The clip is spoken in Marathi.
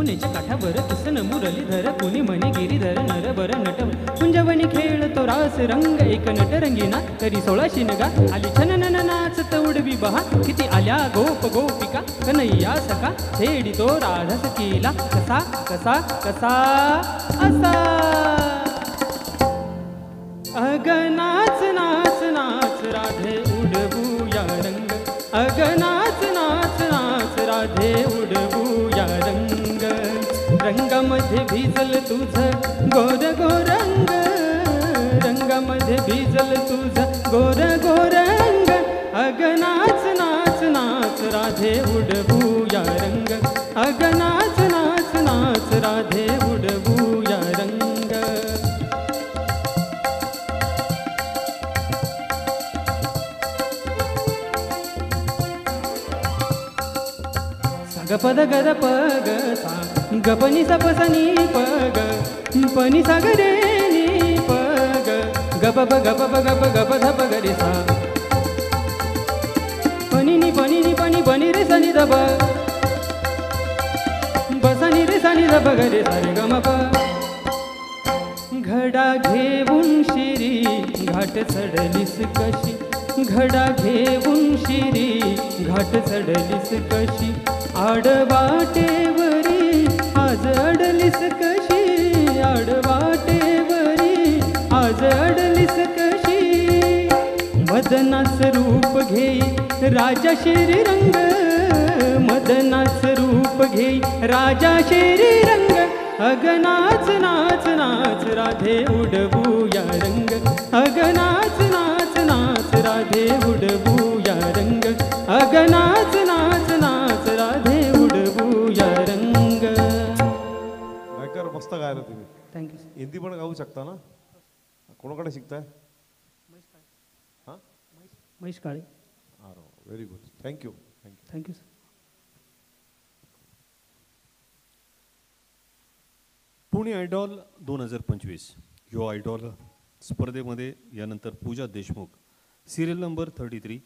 यमुनेच्या काठावर किसन मुरलीधर कुणी म्हणे गिरीधर नरबर नटव कुंजवनी खेळतो रास रंग एक नट रंगीना तरी 16 नगा आली छननन नाचत उडवी बहा किती आल्या गोप गोपिका कन्हैया सखा छेडितो राधा सखीला कसा कसा कसा असा अग नाच नाच नाच राधे उडवूया रंग अग नाच नाच नाच राधे उडवूया रंग रंगामध्ये भिजल तुझं गोर गोरंग रंगामध्ये भिजल तुझं गोर गोरंग अग नाच नाच नाच राधे उडवूया रंग अग नाच नाच नाच राधे उडवूया रंग गपद गद पग सा गपनी सपसनी पग पनी सागरे नी पग गप गप गप गप धप गरे सा पनी नी पनी बनी रे सनी दब बसनी रे सनी दब गरे सा रे गम प घडा घेऊन शिरी घाट चढलीस कशी घडा घेऊन शिरी घाट चढलीस कशी आडवाटेवरी आज अडलीस कशी आडवाटेवरी आज अडलीस कशी मदनाच रूप घेई राजा शेरी रंग मदनाच रूप घेई राजा शेरी रंग अग नाच नाच नाच राधे उडवूया रंग अग नाच नाच नाच राधे उडवूया रंग अग नाच नाच नाच राधे उडवूया रंग गायकार मस्त गायला तुम्ही थँक्यू हिंदी पण गाऊ शकता ना कोणाकडे शिकताय हां Mahesh Kale very good thank you thank you thank you sir Pune idol 2025 यो आयडॉल स्पर्धेमध्ये यानंतर पूजा देशमुख सिरियल नंबर 33